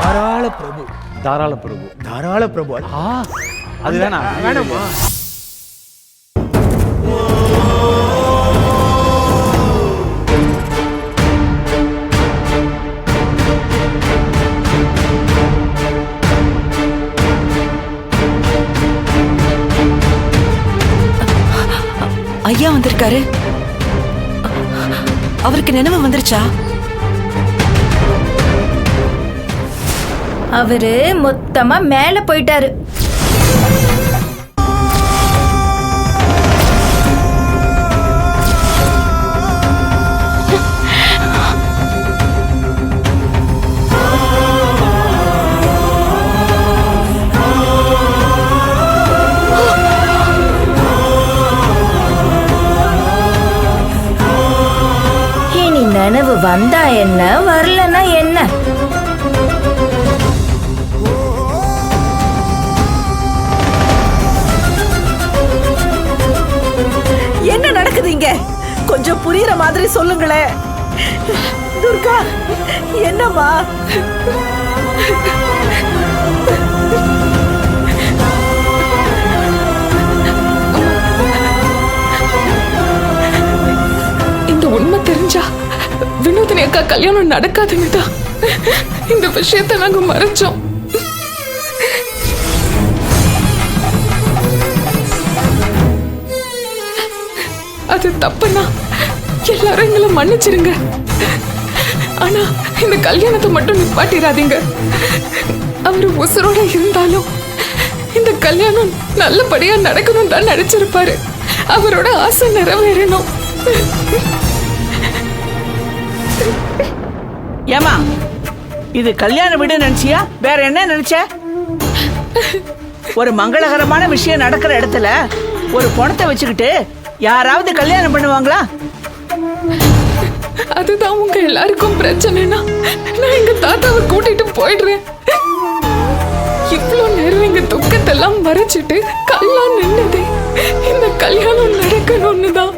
தாராள பிரபு. தாராள பிரபு. தாராள பிரபு. அது வேணாமா? ஐயா வந்திருக்காரு. அவருக்கு நினைவு வந்துருச்சா? அவரு மொத்தமா மேல போயிட்டாரு. இனி நினைவு வந்தா என்ன, வரலன்னா என்ன? என்ன நடக்குது இங்க? கொஞ்சம் புரியுற மாதிரி சொல்லுங்களேன். துர்கா, என்னம்மா? இந்த உண்மை தெரிஞ்சா வினோதினி அக்கா கல்யாணம் நடக்காதுன்னு தான் இந்த விஷயத்தை நாங்க மறைச்சோம். அது தப்புனா எல்லாரும் எங்களை மன்னிச்சிருங்க. ஆனா இந்த கல்யாணத்தை மட்டும் நிப்பாட்டிடாதீங்க. அவரு உசுரோட இருந்தாலும் இந்த கல்யாணம் நல்லபடியா நடக்கணும் தான் நினைச்சிருப்பாரு. அவரோட ஆசை நிறைவேறணும். ஏமா, இது கல்யாண வீடு நினைச்சியா? வேற என்ன நினைச்ச? ஒரு மங்களகரமான விஷயம் நடக்கிற இடத்துல ஒரு பணத்தை வச்சுக்கிட்டு யாராவது கல்யாணம் பண்ணுவாங்களா? அதுதான் உங்க எல்லாருக்கும் பிரச்சனைனா நான் எங்க தாத்தாவை கூட்டிட்டு போயிடுறேன். இவ்வளவு நேரம் எங்க துக்கத்தெல்லாம் மறைச்சிட்டு கல்யாணம் நின்னதே இந்த கல்யாணம் நடக்கணும்னு தான்.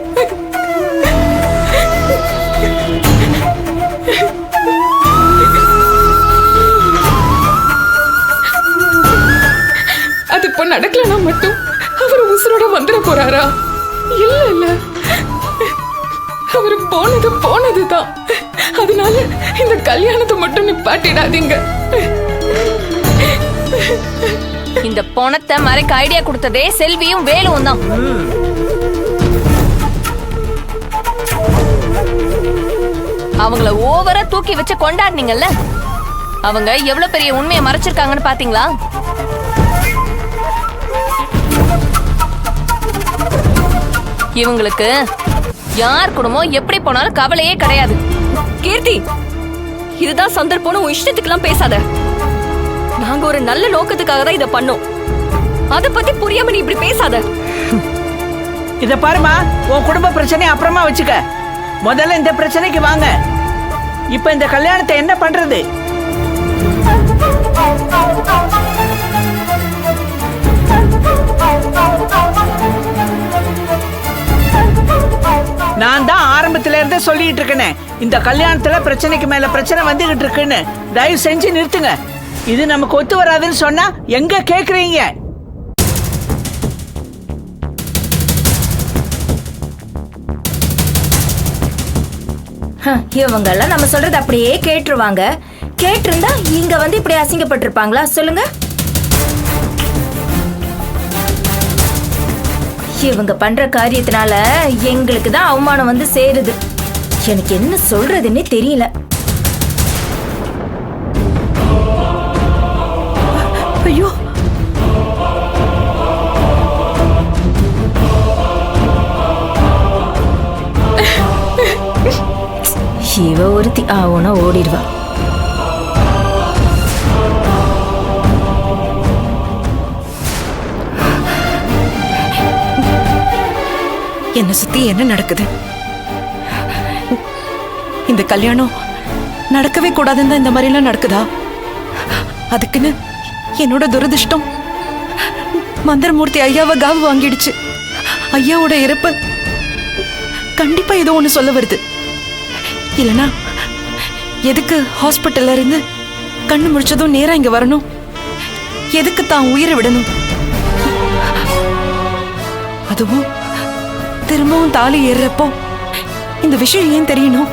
அது இப்ப நடக்கலனா மட்டும் அவர் உசுரோட வந்துட போறாரா? இல்ல இல்ல, அவரு போனதுதான். அதனால இந்த கல்யாணத்தை மட்டும் நிப்பாட்டிடாதீங்க. இந்த பணத்தை மறைக்க ஐடியா கொடுத்ததே செல்வியும் வேலுவும் தான். அவங்கள ஓவரா தூக்கி வச்சு கொண்டாடுனீங்கல்ல, அவங்க எவ்வளவு பெரிய உண்மையை மறைச்சிருக்காங்கன்னு பாத்தீங்களா? இவங்களுக்கு யார் குடும்பம் எப்படி போனாலும் கவலையே கிடையாது. கீர்த்தி, இதுதான் சந்தர்ப்பம்னு உன் இஷ்டத்துக்குலாம் பேசாத. நாங்க ஒரு நல்ல நோக்கத்துக்காக தான் இத பண்ணோம். அத பத்தி புரியாம நீ இப்படி பேசாத. இத பாருமா, உன் குடும்ப பிரச்சனை அப்புறமா வச்சுக்க. முதல்ல இந்த பிரச்சனைக்கு வாங்க. இப்ப இந்த கல்யாணத்தை என்ன பண்றது? நான் தான் ஆரம்பத்துல இருந்தே சொல்லிட்டு இருக்கேன், இந்த கல்யாணத்துல பிரச்சனைக்கு மேல பிரச்சனை வந்துகிட்டு இருக்குன்னு. தயவு செஞ்சு நிறுத்துங்க. இது நமக்கு ஒத்து வராதுன்னு சொன்னா எங்க கேக்குறீங்க? இவங்க எல்லாம் நம்ம சொல்றது அப்படியே கேட்டுருவாங்க. கேட்டிருந்தா இங்க வந்து இப்படி அசிங்கப்பட்டிருப்பாங்களா சொல்லுங்க? இவங்க பண்ற காரியத்தினால எங்களுக்கு தான் அவமானம் வந்து சேருது. எனக்கு என்ன சொல்றதுன்னே தெரியல. ஐயோ, இவ ஒருத்தி ஆவுனா ஓடிடுவா. என்ன சுத்தி என்ன நடக்குது? இந்த கல்யாணம் நடக்கவே கூடாதுன்னு தான் இந்த மாதிரி எல்லாம் நடக்குதா? அதுக்குன்னு என்னோட துரதிர்ஷ்டம் மந்திரமூர்த்தி ஐயாவை காவு வாங்கிடுச்சு. ஐயாவோட இறப்பு கண்டிப்பா ஏதோ ஒண்ணு சொல்ல வருது. இல்லனா எதுக்கு ஹாஸ்பிட்டல்ல இருந்து கண்ணு முடிச்சதும் நேரா இங்க வரணும்? எதுக்கு தான் உயிரை விடணும்? அதுவும் திரும்பவும் தாலி ஏறுறப்போ இந்த விஷயம் ஏன் தெரியணும்?